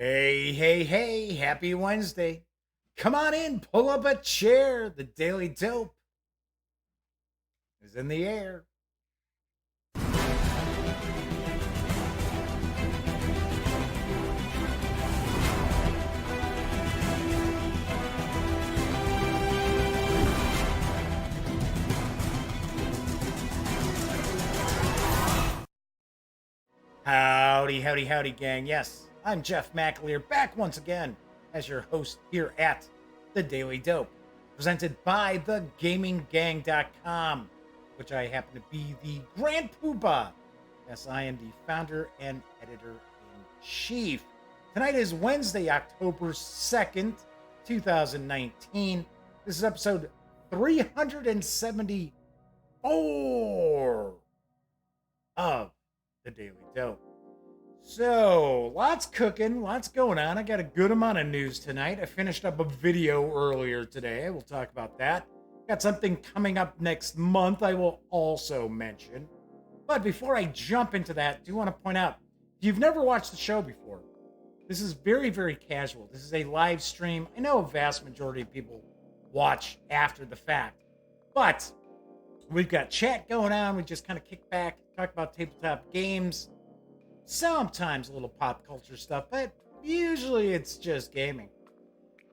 Hey, hey, hey, happy Wednesday. Come on in, pull up a chair. The Daily Dope is in the air. Howdy, howdy, howdy, gang. Yes, I'm Jeff McAleer, back once again as your host here at The Daily Dope, presented by thegaminggang.com, which I happen to be the Grand Poobah. Yes, I am the founder and editor-in-chief. Tonight is Wednesday, October 2nd, 2019. This is episode 374 of The Daily Dope. So, lots cooking, lots going on. I got a good amount of news tonight. I finished up a video earlier today. We'll talk about that. Got something coming up next month I will also mention. But before I jump into that, I do want to point out, if you've never watched the show before, this is very, very casual. This is a live stream. I know a vast majority of people watch after the fact, but we've got chat going on. We just kind of kick back, talk about tabletop games, sometimes a little pop culture stuff, but usually it's just gaming.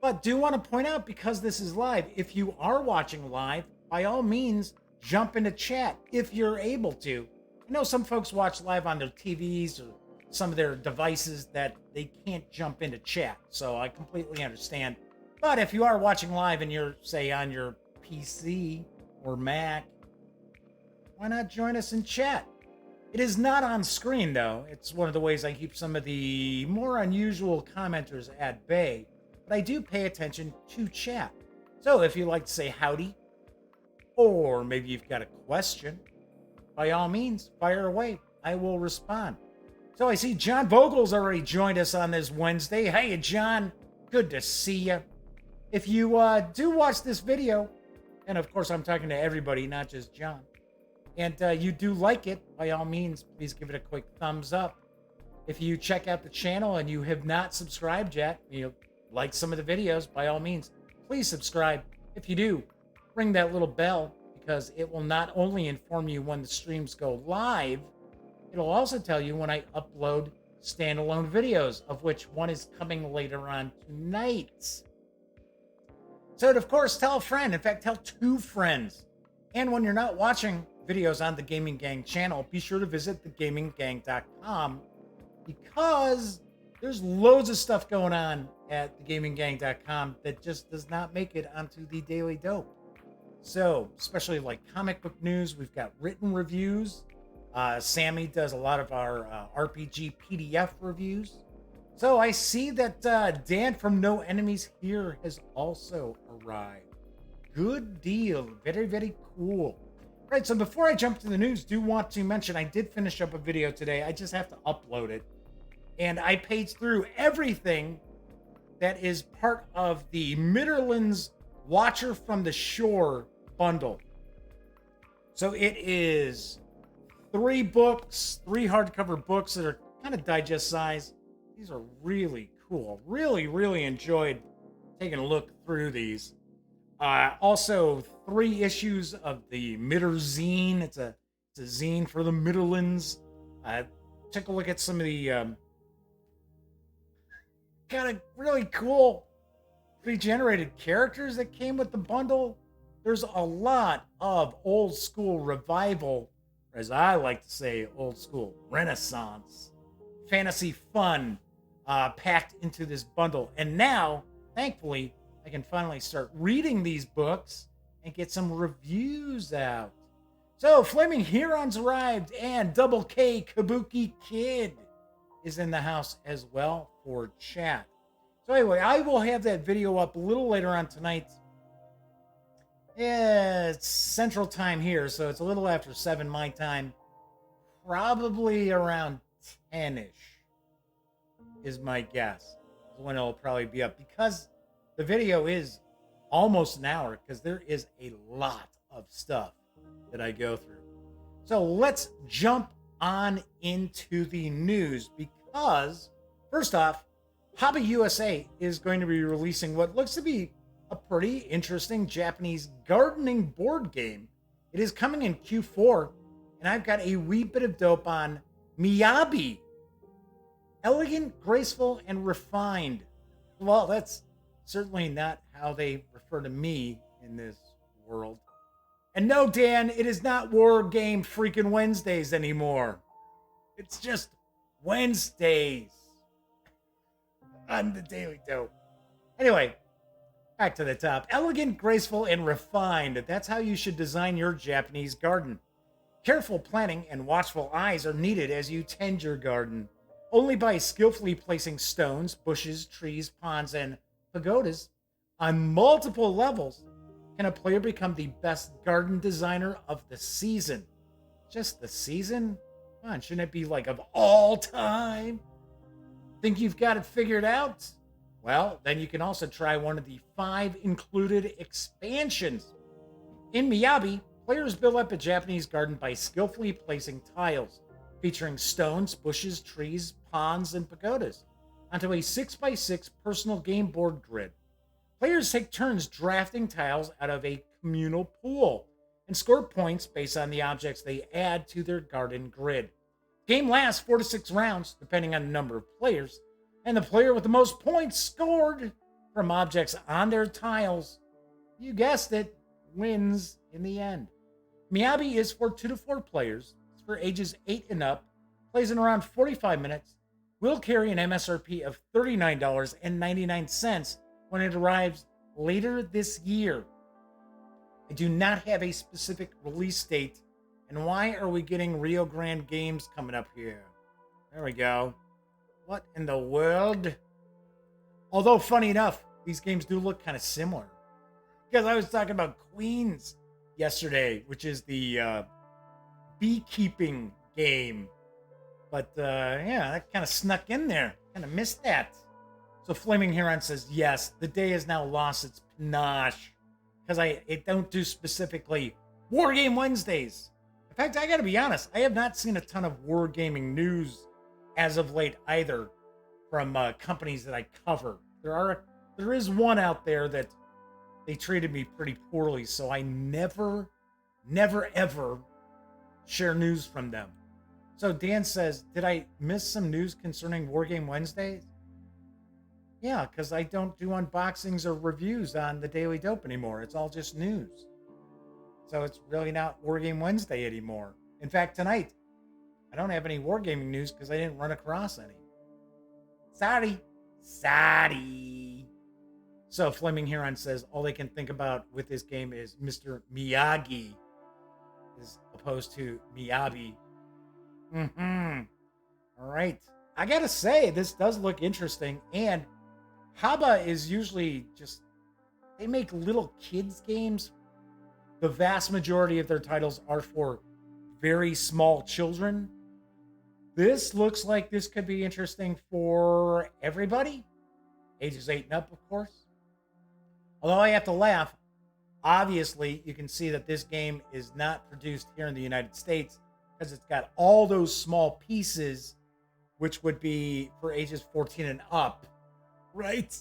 But do want to point out, because this is live, if you are watching live, by all means, jump into chat if you're able to. I know some folks watch live on their TVs or some of their devices that they can't jump into chat, so I completely understand. But if you are watching live and you're, say, on your PC or Mac, why not join us in chat? It is not on screen, though. It's one of the ways I keep some of the more unusual commenters at bay, but I do pay attention to chat. So if you like to say howdy, or maybe you've got a question, by all means, fire away. I will respond. So I see John Vogel's already joined us on this Wednesday. Hey, John. Good to see you. If you do watch this video, and of course I'm talking to everybody, not just John, and you do like it, by all means, please give it a quick thumbs up. If you check out the channel and you have not subscribed yet, you like some of the videos, by all means, please subscribe. If you do, ring that little bell, because it will not only inform you when the streams go live, it'll also tell you when I upload standalone videos, of which one is coming later on tonight. So, of course, tell a friend. In fact, tell two friends. And when you're not watching videos on the Gaming Gang channel, be sure to visit thegaminggang.com, because there's loads of stuff going on at thegaminggang.com that just does not make it onto the Daily Dope. So, especially like comic book news, we've got written reviews. Sammy does a lot of our RPG PDF reviews. So I see that Dan from No Enemies Here has also arrived. Good deal. Very, very cool. Right, so before I jump to the news, do want to mention I did finish up a video today. I just have to upload it. And I paged through everything that is part of the Midlands Watcher from the Shore bundle. So it is 3 books, 3 hardcover books that are kind of digest size. These are really cool. Really, really enjoyed taking a look through these. Also, 3 issues of the Midderzine. It's a zine for the Midlands. Took a look at some of the kind of really cool regenerated characters that came with the bundle. There's a lot of old school revival, or as I like to say, old school Renaissance fantasy fun packed into this bundle. And now, thankfully, I can finally start reading these books and get some reviews out. So, Flaming Herons arrived, and Double K Kabuki Kid is in the house as well for chat. So anyway, I will have that video up a little later on tonight. Yeah, it's Central Time here, so it's a little after 7 my time. Probably around 10-ish is my guess. When it'll probably be up, because the video is almost an hour, because there is a lot of stuff that I go through. So let's jump on into the news, because first off, HABA USA is going to be releasing what looks to be a pretty interesting Japanese gardening board game. It is coming in Q4, and I've got a wee bit of dope on Miyabi. Elegant, graceful, and refined. Well, that's certainly not how they refer to me in this world. And no, Dan, it is not War Game freaking Wednesdays anymore. It's just Wednesdays on the Daily Dope. Anyway, back to the top. Elegant, graceful, and refined. That's how you should design your Japanese garden. Careful planning and watchful eyes are needed as you tend your garden. Only by skillfully placing stones, bushes, trees, ponds, and pagodas on multiple levels can a player become the best garden designer of the season. Just the season? Come on, shouldn't it be like of all time? Think you've got it figured out? Well, then you can also try one of the 5 included expansions. In Miyabi, players build up a Japanese garden by skillfully placing tiles, featuring stones, bushes, trees, ponds, and pagodas, onto a 6x6 personal game board grid. Players take turns drafting tiles out of a communal pool and score points based on the objects they add to their garden grid. The game lasts 4 to 6 rounds, depending on the number of players, and the player with the most points scored from objects on their tiles, you guessed it, wins in the end. Miyabi is for 2 to 4 players. It's for ages 8 and up, plays in around 45 minutes, will carry an MSRP of $39.99 when it arrives later this year. I do not have a specific release date. And why are we getting Rio Grande Games coming up here? There we go. What in the world? Although, funny enough, these games do look kind of similar. Because I was talking about Queens yesterday, which is the beekeeping game. But, yeah, that kind of snuck in there. Kind of missed that. So Flaming Heron says, yes, the day has now lost its panache. Because it don't do specifically War Game Wednesdays. In fact, I gotta be honest, I have not seen a ton of wargaming news as of late either from companies that I cover. There is one out there that they treated me pretty poorly, so I never ever share news from them. So Dan says, did I miss some news concerning Wargame Wednesdays? Yeah, because I don't do unboxings or reviews on the Daily Dope anymore. It's all just news. So it's really not Wargame Wednesday anymore. In fact, tonight, I don't have any wargaming news because I didn't run across any. Sorry. So Flaming Heron says all they can think about with this game is Mr. Miyagi as opposed to Miyabi. All right. I gotta say, this does look interesting. And HABA is usually just, they make little kids games. The vast majority of their titles are for very small children. This looks like this could be interesting for everybody. Ages 8 and up, of course. Although I have to laugh, obviously you can see that this game is not produced here in the United States because it's got all those small pieces, which would be for ages 14 and up, right?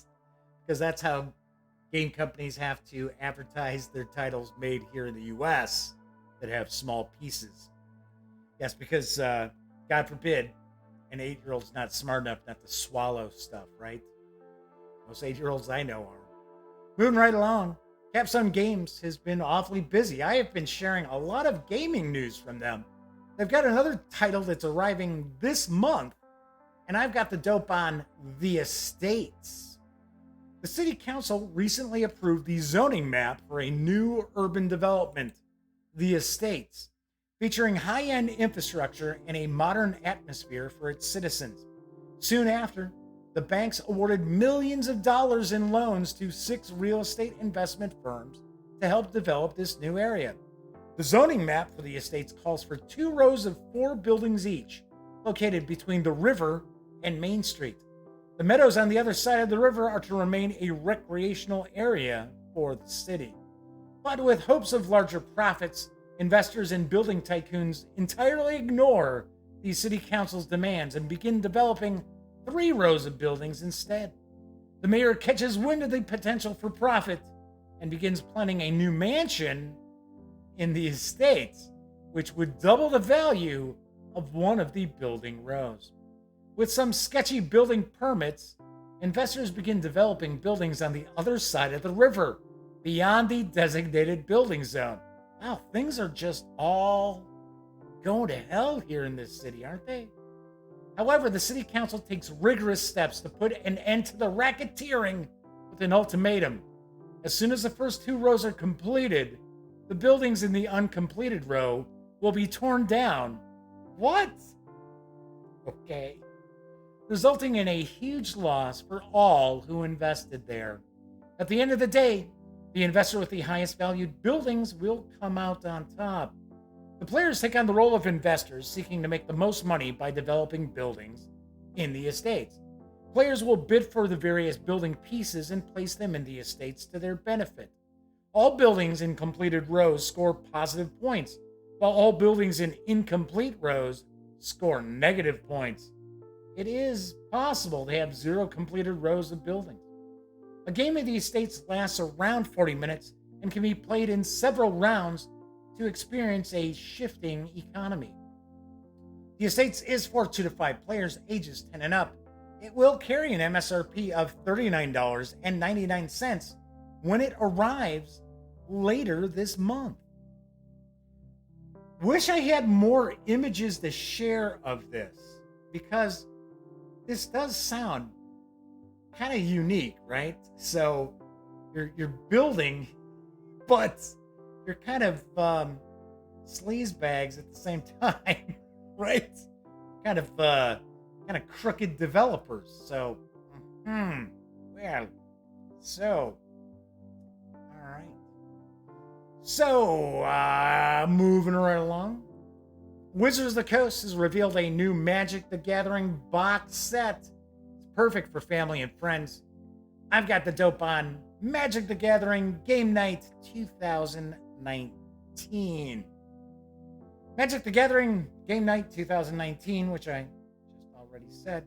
Because that's how game companies have to advertise their titles made here in the US that have small pieces. Yes, because God forbid an 8-year-old's not smart enough not to swallow stuff, right? Most 8-year-olds I know are. Moving right along, Capstone Games has been awfully busy. I have been sharing a lot of gaming news from them. They've got another title that's arriving this month, and I've got the dope on The Estates. The City Council recently approved the zoning map for a new urban development, The Estates, featuring high-end infrastructure and a modern atmosphere for its citizens. Soon after, the banks awarded millions of dollars in loans to 6 real estate investment firms to help develop this new area. The zoning map for the estates calls for 2 rows of 4 buildings each, located between the river and Main Street. The meadows on the other side of the river are to remain a recreational area for the city. But with hopes of larger profits, investors and building tycoons entirely ignore the city council's demands and begin developing 3 rows of buildings instead. The mayor catches wind of the potential for profit and begins planning a new mansion in the estates, which would double the value of one of the building rows. With some sketchy building permits, investors begin developing buildings on the other side of the river, beyond the designated building zone. Wow, things are just all going to hell here in this city, aren't they? However, the city council takes rigorous steps to put an end to the racketeering with an ultimatum. As soon as the first 2 rows are completed, the buildings in the uncompleted row will be torn down. What? Okay. Resulting in a huge loss for all who invested there. At the end of the day, the investor with the highest valued buildings will come out on top. The players take on the role of investors seeking to make the most money by developing buildings in the estates. Players will bid for the various building pieces and place them in the estates to their benefit. All buildings in completed rows score positive points, while all buildings in incomplete rows score negative points. It is possible to have 0 completed rows of buildings. A game of the estates lasts around 40 minutes and can be played in several rounds to experience a shifting economy. The estates is for 2 to 5 players, ages 10 and up. It will carry an MSRP of $39.99 when it arrives later this month. Wish I had more images to share of this, because this does sound kind of unique, right? So you're building, but you're kind of sleazebags at the same time, right? Kind of crooked developers. So, all right. So, moving right along. Wizards of the Coast has revealed a new Magic the Gathering box set. It's perfect for family and friends. I've got the dope on Magic the Gathering Game Night 2019. Magic the Gathering Game Night 2019, which I just already said,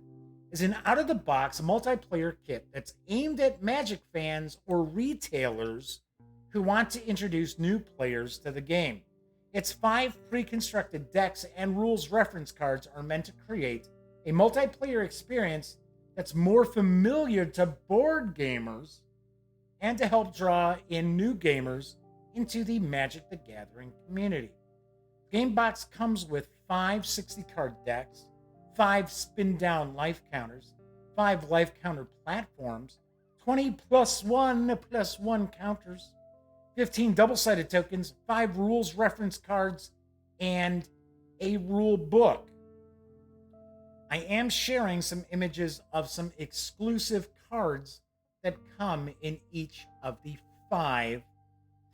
is an out-of-the-box multiplayer kit that's aimed at Magic fans or retailers who want to introduce new players to the game. Its 5 pre-constructed decks and rules reference cards are meant to create a multiplayer experience that's more familiar to board gamers and to help draw in new gamers into the Magic the Gathering community. Gamebox comes with 5 60-card decks, 5 spin-down life counters, 5 life counter platforms, 20 +1 counters, 15 double-sided tokens, 5 rules reference cards, and a rule book. I am sharing some images of some exclusive cards that come in each of the 5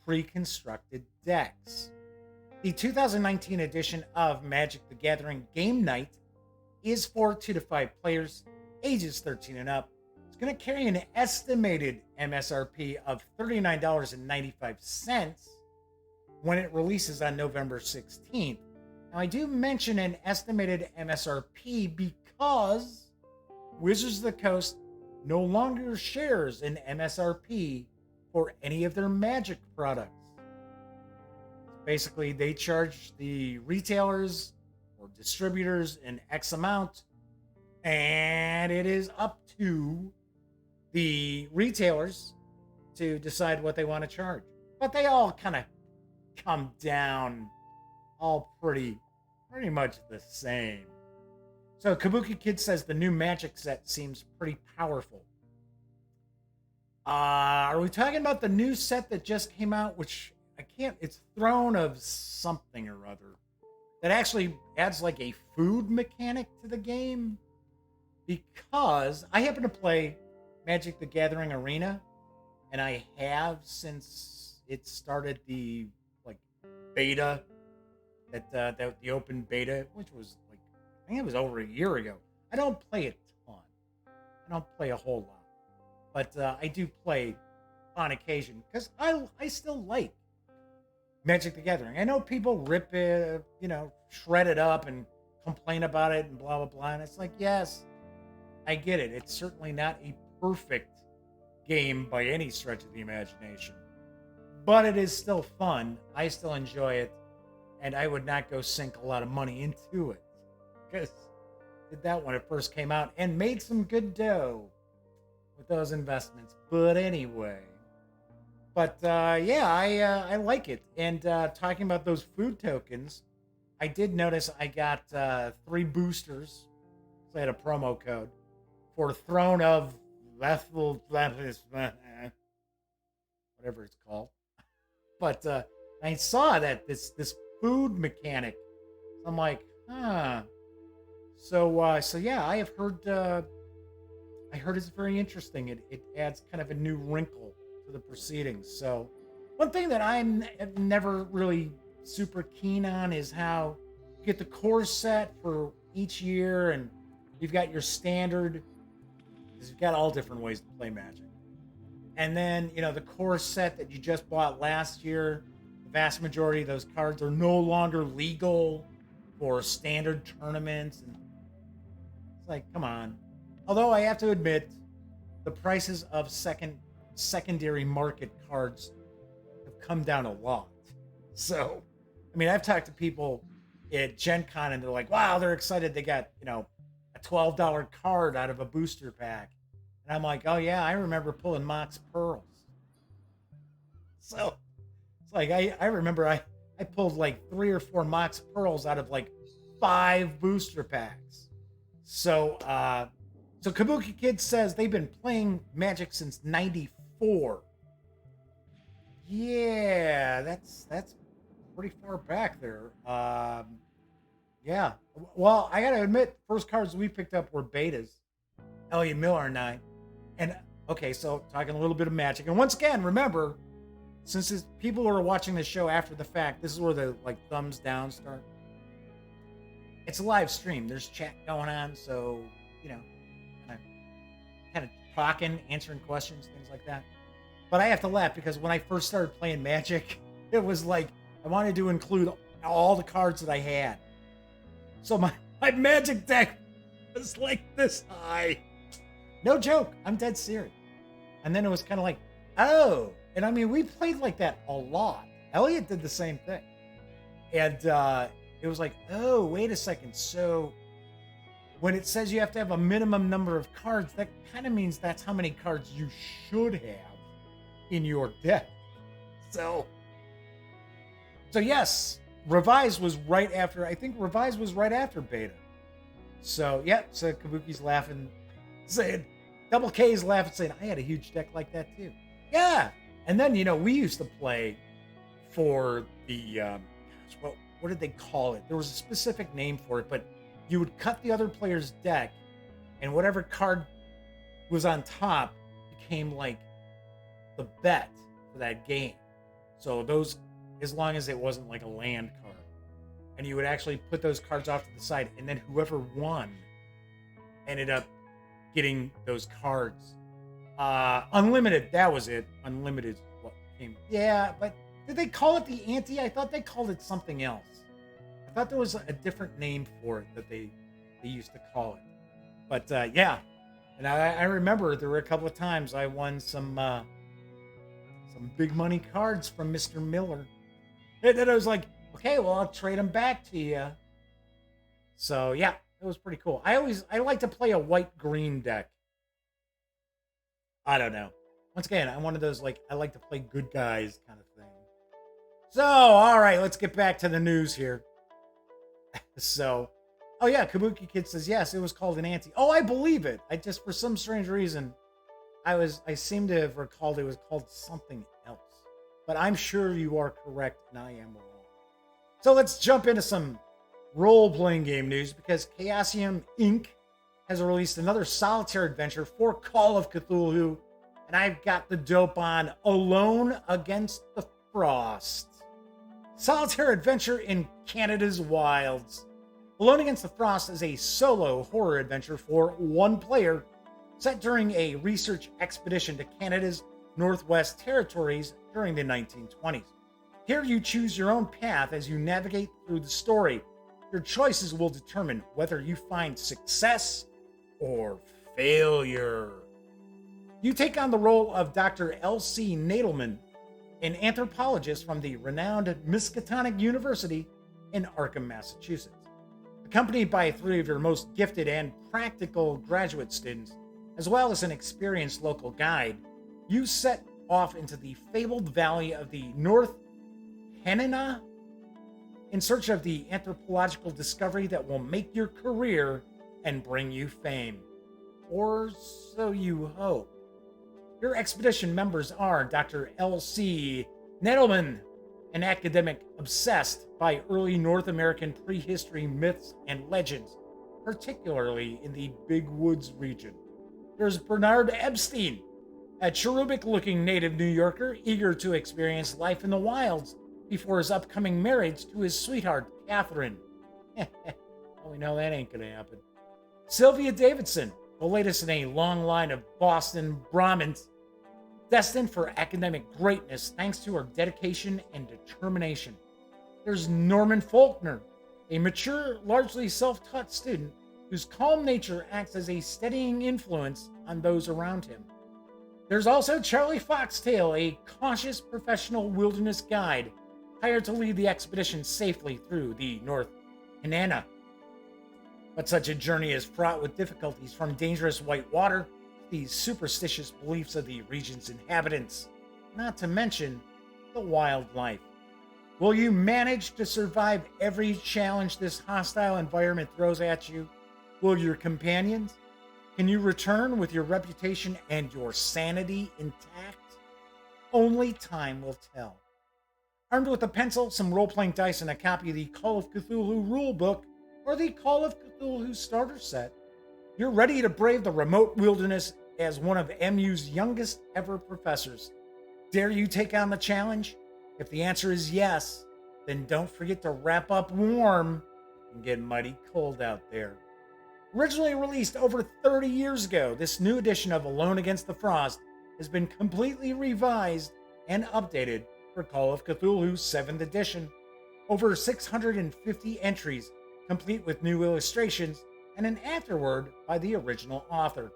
pre-constructed decks. The 2019 edition of Magic the Gathering Game Night is for 2 to 5 players, ages 13 and up. It's going to carry an estimated MSRP of $39.95 when it releases on November 16th. Now, I do mention an estimated MSRP because Wizards of the Coast no longer shares an MSRP for any of their Magic products. Basically, they charge the retailers or distributors an X amount, and it is up to the retailers to decide what they want to charge. But they all kind of come down all pretty much the same. So Kabuki Kid says the new Magic set seems pretty powerful. Are we talking about the new set that just came out, which it's Throne of something or other, that actually adds like a food mechanic to the game? Because I happen to play Magic the Gathering Arena, and I have since it started the beta, that the open beta, which was I think it was over a year ago. I don't play a ton. I don't play a whole lot, but I do play on occasion because I still like Magic the Gathering. I know people rip it, shred it up and complain about it and blah blah blah. And it's like, yes, I get it. It's certainly not a perfect game by any stretch of the imagination, but it is still fun. I still enjoy it, and I would not go sink a lot of money into it because I did that when it first came out and made some good dough with those investments. But anyway, yeah, I like it. And talking about those food tokens, I did notice I got 3 boosters. So I had a promo code for Throne of Lethal, whatever it's called. But I saw that this food mechanic. I'm like, huh. So yeah, I have heard. I heard it's very interesting. It adds kind of a new wrinkle to the proceedings. So one thing that I'm never really super keen on is how you get the core set for each year, and you've got your standard. Because you've got all different ways to play Magic. And then, the core set that you just bought last year, the vast majority of those cards are no longer legal for standard tournaments. And it's like, come on. Although I have to admit, the prices of secondary market cards have come down a lot. So, I mean, I've talked to people at Gen Con and they're like, wow, they're excited they got, a $12 card out of a booster pack. And I'm like, oh yeah, I remember pulling Mox Pearls. So it's like I remember I pulled like 3 or 4 Mox Pearls out of like 5 booster packs. So Kabuki Kid says they've been playing Magic since '94. Yeah, that's pretty far back there. Yeah. Well, I gotta admit, first cards we picked up were betas. Elliot Miller and I. And okay, so talking a little bit of Magic. And once again, remember, since people are watching the show after the fact, this is where the thumbs down start. It's a live stream. There's chat going on, so kind of talking, answering questions, things like that. But I have to laugh because when I first started playing Magic, it was like I wanted to include all the cards that I had. So my Magic deck was like this high. No joke. I'm dead serious. And then it was kind of like, oh. And I mean, we played like that a lot. Elliot did the same thing. And it was like, oh, wait a second. So when it says you have to have a minimum number of cards, that kind of means that's how many cards you should have in your deck. So yes, Revise was right after, I think Revise was right after Beta. So, yeah, so Kabuki's laughing, saying, Double K's laughing, saying, I had a huge deck like that too. Yeah. And then, we used to play for the, what did they call it? There was a specific name for it, but you would cut the other player's deck, and whatever card was on top became like the bet for that game. So those, as long as it wasn't like a land card. And you would actually put those cards off to the side, and then whoever won ended up getting those cards. Unlimited, that was it. Unlimited is what came. Yeah, but did they call it the ante? I thought they called it something else. I thought there was a different name for it that they used to call it. But yeah, and I remember there were a couple of times I won some big money cards from Mr. Miller. And then I was like, okay, well, I'll trade them back to you. So yeah, it was pretty cool. I like to play a white-green deck. I don't know. Once again, I'm one of those, I like to play good guys kind of thing. So, all right, let's get back to the news here. So, oh yeah, Kabuki Kid says, yes, it was called an ante. Oh, I believe it. I just, for some strange reason, I seem to have recalled it was called something else. But I'm sure you are correct, and I am wrong. So let's jump into some role-playing game news, because Chaosium Inc. has released another solitaire adventure for Call of Cthulhu, and I've got the dope on Alone Against the Frost. Solitaire adventure in Canada's wilds. Alone Against the Frost is a solo horror adventure for one player set during a research expedition to Canada's Northwest Territories during the 1920s. Here you choose your own path as you navigate through the story. Your choices will determine whether you find success or failure. You take on the role of Dr. L.C. Nadelman, an anthropologist from the renowned Miskatonic University in Arkham, Massachusetts. Accompanied by 3 of your most gifted and practical graduate students, as well as an experienced local guide, you set off into the fabled valley of the North Henana in search of the anthropological discovery that will make your career and bring you fame. Or so you hope. Your expedition members are Dr. L.C. Nettleman, an academic obsessed by early North American prehistory myths and legends, particularly in the Big Woods region. There's Bernard Epstein, a cherubic-looking native New Yorker eager to experience life in the wilds before his upcoming marriage to his sweetheart, Catherine. Well, we know that ain't gonna happen. Sylvia Davidson, the latest in a long line of Boston Brahmins, destined for academic greatness thanks to her dedication and determination. There's Norman Faulkner, a mature, largely self-taught student whose calm nature acts as a steadying influence on those around him. There's also Charlie Foxtail, a cautious professional wilderness guide, hired to lead the expedition safely through the North Henana. But such a journey is fraught with difficulties, from dangerous white water to the superstitious beliefs of the region's inhabitants, not to mention the wildlife. Will you manage to survive every challenge this hostile environment throws at you? Will your companions? Can you return with your reputation and your sanity intact? Only time will tell. Armed with a pencil, some role-playing dice, and a copy of the Call of Cthulhu rulebook, or the Call of Cthulhu starter set, you're ready to brave the remote wilderness as one of MU's youngest ever professors. Dare you take on the challenge? If the answer is yes, then don't forget to wrap up warm. It can get mighty cold out there. Originally released over 30 years ago, this new edition of Alone Against the Frost has been completely revised and updated for Call of Cthulhu 7th edition. Over 650 entries, complete with new illustrations and an afterword by the original author.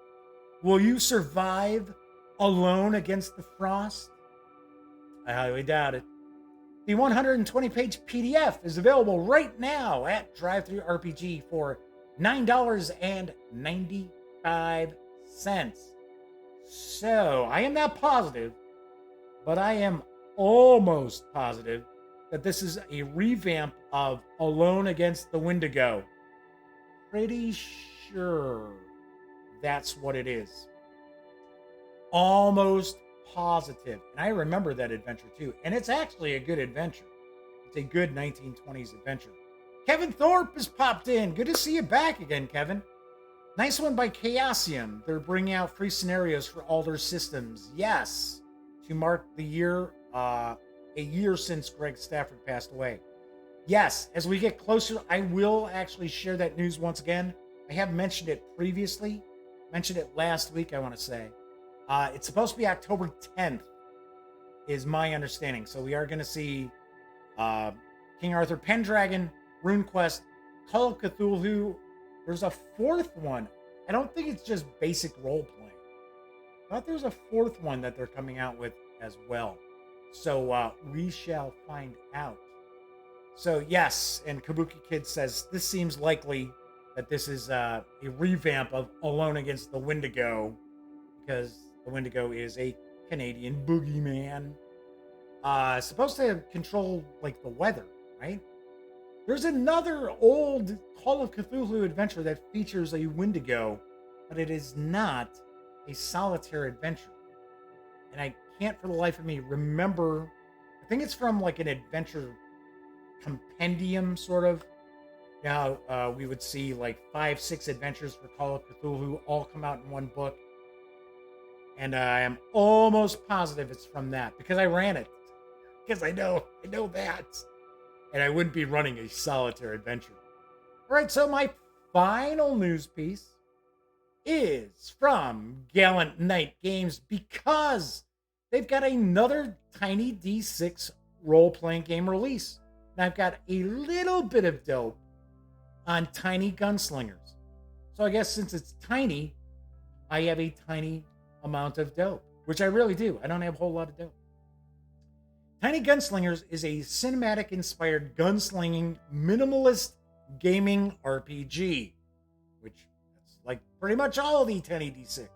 Will you survive Alone Against the Frost? I highly doubt it. The 120-page PDF is available right now at DriveThruRPG for $9.95. So, I am not positive, but I am almost positive that this is a revamp of Alone Against the Wendigo. Pretty sure that's what it is. Almost positive. And I remember that adventure too. And it's actually a good adventure. It's a good 1920s adventure. Kevin Thorpe has popped in. Good to see you back again, Kevin. Nice one by Chaosium. They're bringing out free scenarios for all their systems. Yes. To mark the year, a year since Greg Stafford passed away. Yes, as we get closer, I will actually share that news once again. I have mentioned it previously. Mentioned it last week, I want to say. It's supposed to be October 10th, is my understanding. So we are going to see King Arthur Pendragon, RuneQuest, Call of Cthulhu. There's a 4th one. I don't think it's just basic role-playing. I thought there's a 4th one that they're coming out with as well. So we shall find out. So yes, and Kabuki Kid says, this seems likely that this is a revamp of Alone Against the Wendigo, because the Wendigo is a Canadian boogeyman. Supposed to control, like, the weather, right? There's another old Call of Cthulhu adventure that features a Wendigo, but it is not a solitaire adventure. And I can't for the life of me remember. I think it's from, like, an adventure compendium, sort of. Now, we would see, like, 5-6 adventures for Call of Cthulhu all come out in one book. And I am almost positive it's from that, because I ran it. Because I know that. And I wouldn't be running a solitaire adventure. All right, so my final news piece is from Gallant Knight Games, because they've got another Tiny D6 role-playing game release. And I've got a little bit of dope on Tiny Gunslingers. So I guess since it's tiny, I have a tiny amount of dough, which I really do. I don't have a whole lot of dough. Tiny Gunslingers is a cinematic-inspired gunslinging minimalist gaming RPG, which that's like pretty much all the Tiny D6.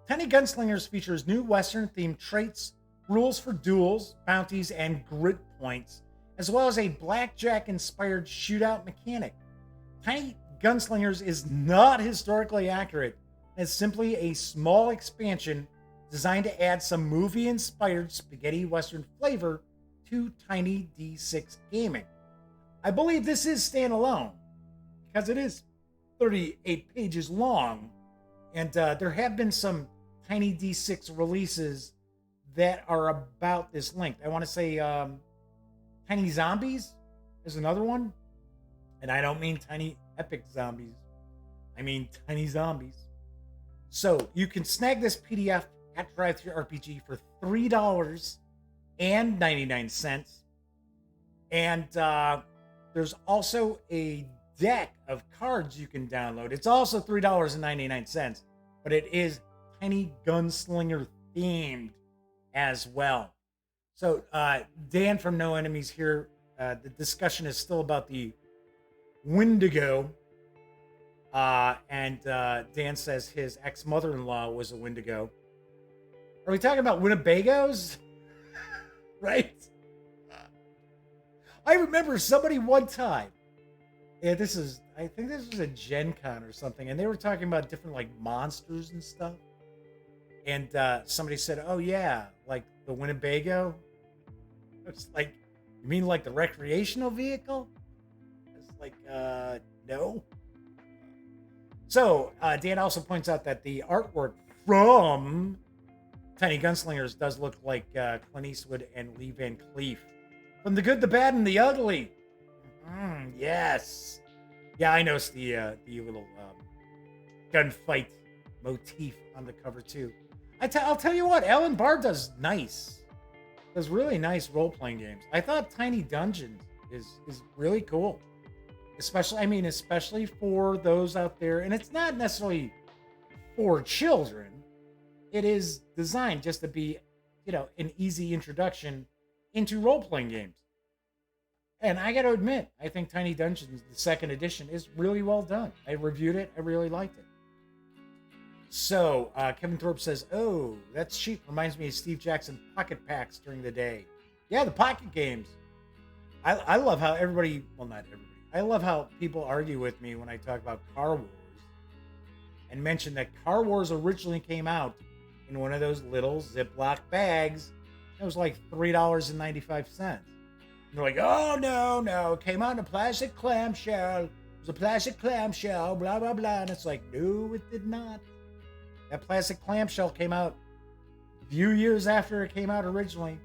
Tiny Gunslingers features new Western-themed traits, rules for duels, bounties, and grit points, as well as a blackjack-inspired shootout mechanic. Tiny Gunslingers is not historically accurate. It's simply a small expansion designed to add some movie-inspired spaghetti western flavor to Tiny D6 gaming. I believe this is standalone, because it is 38 pages long, and there have been some Tiny D6 releases that are about this length. I want to say Tiny Zombies is another one, and I don't mean Tiny Epic Zombies. I mean Tiny Zombies. So you can snag this PDF at Drive-Thru RPG for $3.99. And there's also a deck of cards you can download. It's also $3.99, but it is Tiny Gunslinger themed as well. So Dan from No Enemies here. The discussion is still about the Wendigo. And Dan says his ex-mother-in-law was a Wendigo. Are we talking about Winnebagos? Right? I remember somebody one time, I think this was a Gen Con or something, and they were talking about different like monsters and stuff. And somebody said, oh yeah, like the Winnebago? It's like, you mean like the recreational vehicle? It's like, no. So, Dan also points out that the artwork from Tiny Gunslingers does look like Clint Eastwood and Lee Van Cleef. From The Good, the Bad, and the Ugly. Yes. Yeah, I noticed the little gunfight motif on the cover, too. I'll tell you what, Alan Barr does really nice role-playing games. I thought Tiny Dungeons is really cool. Especially for those out there, and it's not necessarily for children. It is designed just to be, an easy introduction into role-playing games. And I got to admit, I think Tiny Dungeons, the second edition, is really well done. I reviewed it. I really liked it. So, Kevin Thorpe says, oh, that's cheap. Reminds me of Steve Jackson pocket packs during the day. Yeah, the pocket games. I love how everybody, well, not everybody. I love how people argue with me when I talk about Car Wars and mention that Car Wars originally came out in one of those little Ziploc bags. It was like $3.95. And they're like, oh, no, it came out in a plastic clamshell. It was a plastic clamshell, blah, blah, blah. And it's like, no, it did not. That plastic clamshell came out a few years after it came out originally.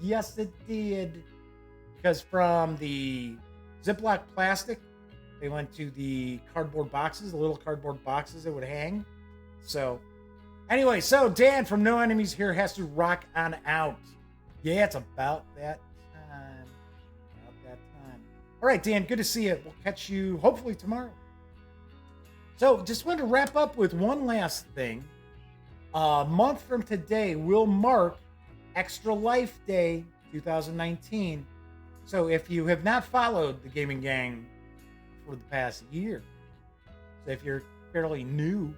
Yes, it did. Because from the Ziploc plastic, they went to the cardboard boxes, the little cardboard boxes that would hang. So, anyway, so Dan from No Enemies here has to rock on out. Yeah, it's about that time. All right, Dan, good to see you. We'll catch you hopefully tomorrow. So, just wanted to wrap up with one last thing. A month from today will mark Extra Life Day 2019. So if you have not followed the Gaming Gang for the past year, so if you're fairly new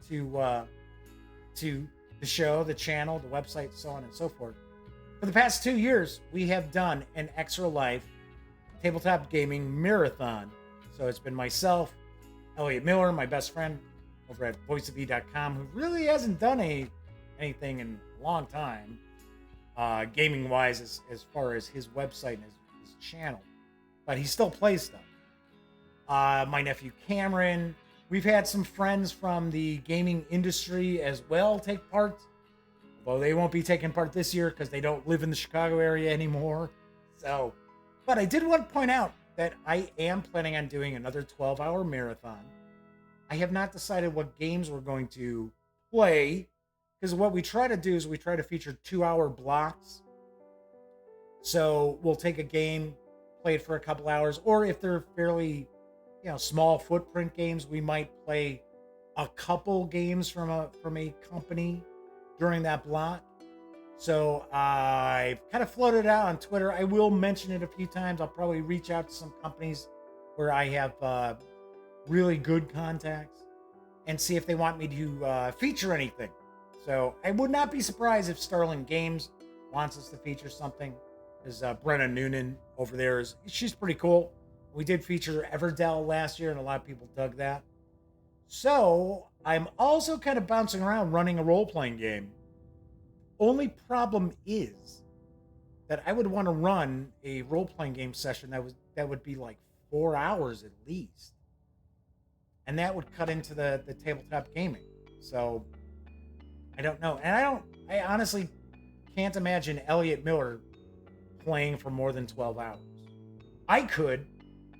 to the show, the channel, the website, so on and so forth, for the past 2 years, we have done an Extra Life tabletop gaming marathon. So it's been myself, Elliot Miller, my best friend over at voiceofe.com, who really hasn't done anything in a long time, gaming-wise, as far as his website and his channel, but he still plays stuff. My nephew Cameron, we've had some friends from the gaming industry as well take part, although they won't be taking part this year because they don't live in the Chicago area anymore. So, but I did want to point out that I am planning on doing another 12-hour marathon. I have not decided what games we're going to play, because what we try to do is we try to feature 2-hour blocks. So we'll take a game, play it for a couple hours, or if they're fairly, small footprint games, we might play a couple games from a company during that block. So I've kind of floated out on Twitter. I will mention it a few times. I'll probably reach out to some companies where I have really good contacts and see if they want me to feature anything. So I would not be surprised if Sterling Games wants us to feature something. Is Brenna Noonan over there? She's pretty cool. We did feature Everdell last year, and a lot of people dug that. So I'm also kind of bouncing around running a role-playing game. Only problem is that I would want to run a role-playing game session that would be like 4 hours at least. And that would cut into the tabletop gaming. So I don't know. And I honestly can't imagine Elliot Miller playing for more than 12 hours. I could.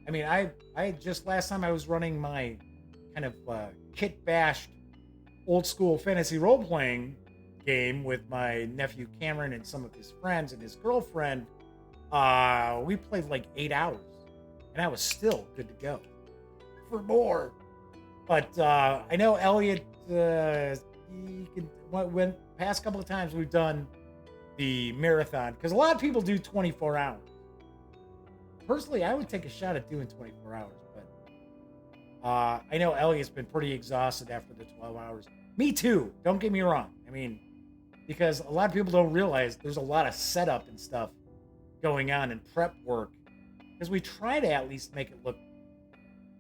I mean, I just last time I was running my kind of kit bashed old school fantasy role-playing game with my nephew Cameron and some of his friends and his girlfriend. We played like 8 hours. And I was still good to go for more. But I know Elliot, he can, when past couple of times we've done the marathon, because a lot of people do 24 hours. Personally, I would take a shot at doing 24 hours, but I know Elliot's been pretty exhausted after the 12 hours. Me too, don't get me wrong. I mean, because a lot of people don't realize there's a lot of setup and stuff going on and prep work, because we try to at least make it look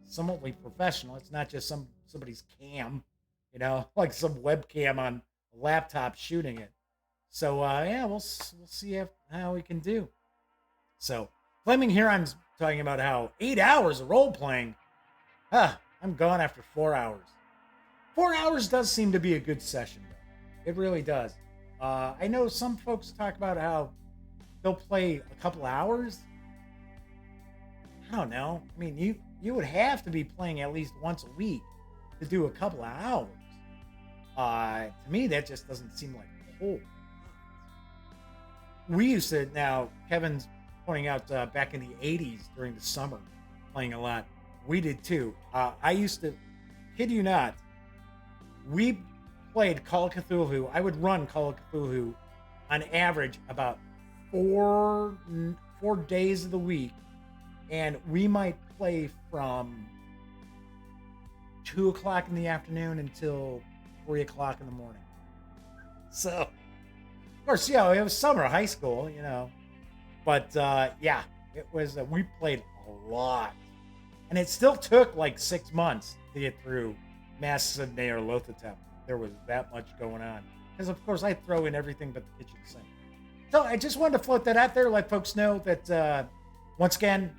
somewhat professional. It's not just somebody's cam, like some webcam on a laptop shooting it. So yeah, we'll see how we can do. So Flaming Huron's talking about how 8 hours of role playing. I'm gone after 4 hours. 4 hours does seem to be a good session, though. It really does. I know some folks talk about how they'll play a couple hours. I don't know. I mean, you would have to be playing at least once a week to do a couple of hours. To me, that just doesn't seem like a whole lot. We used to, now Kevin's pointing out back in the 80s during the summer, playing a lot. We did too. I used to, kid you not, we played Call of Cthulhu. I would run Call of Cthulhu on average about 4 days of the week. And we might play from 2 o'clock in the afternoon until 3 o'clock in the morning. So, of course, it was summer, high school, But, yeah, it was, we played a lot. And it still took like 6 months to get through Masks of Nyarlathotep. There was that much going on. Because, of course, I throw in everything but the kitchen sink. So I just wanted to float that out there, let folks know that, once again,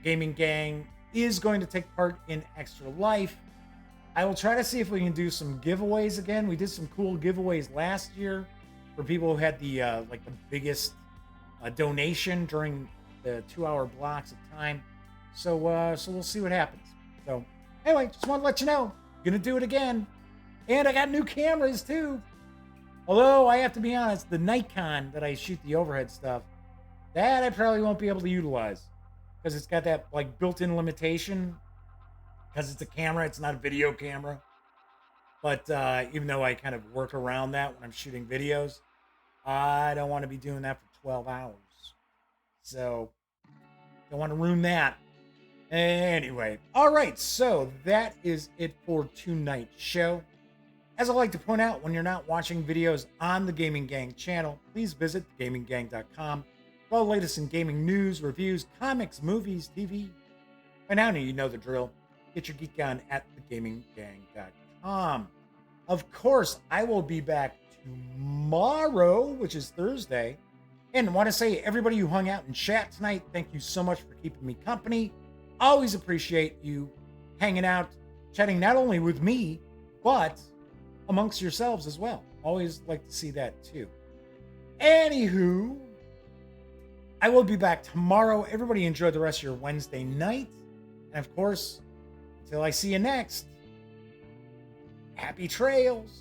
Gaming Gang is going to take part in Extra Life. I will try to see if we can do some giveaways again. We did some cool giveaways last year for people who had the the biggest donation during the 2-hour blocks of time. So we'll see what happens. So anyway, just want to let you know, gonna do it again, and I got new cameras too. Although I have to be honest, the Nikon that I shoot the overhead stuff, that I probably won't be able to utilize because it's got that like built-in limitation. Because it's a camera, it's not a video camera. But even though I kind of work around that when I'm shooting videos, I don't want to be doing that for 12 hours. So, don't want to ruin that. Anyway, all right, so that is it for tonight's show. As I like to point out, when you're not watching videos on the Gaming Gang channel, please visit thegaminggang.com for all the latest in gaming news, reviews, comics, movies, TV. By now you know the drill. Get your geek on at thegaminggang.com. Of course, I will be back tomorrow, which is Thursday. And I want to say, everybody who hung out in chat tonight, thank you so much for keeping me company. Always appreciate you hanging out, chatting not only with me, but amongst yourselves as well. Always like to see that too. Anywho, I will be back tomorrow. Everybody enjoy the rest of your Wednesday night. And of course, until I see you next, happy trails.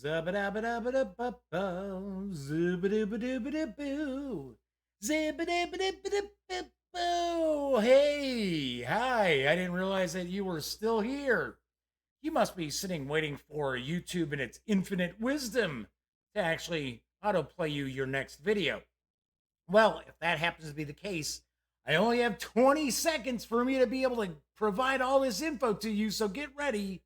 Zubba-dabba-dabba-dabba-boo. Zubba-dubba-dubba-dubba-boo. Zibba-dibba-dibba-dibba-boo. Hey, hi. I didn't realize that you were still here. You must be sitting waiting for YouTube and its infinite wisdom to actually autoplay you your next video. Well, if that happens to be the case, I only have 20 seconds for me to be able to provide all this info to you, so get ready.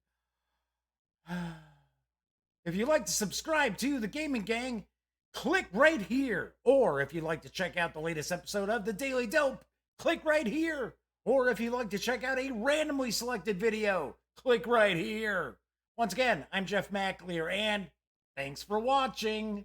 If you'd like to subscribe to the Gaming Gang, click right here. Or if you'd like to check out the latest episode of The Daily Dope, click right here. Or if you'd like to check out a randomly selected video, click right here. Once again, I'm Jeff McAleer, and thanks for watching.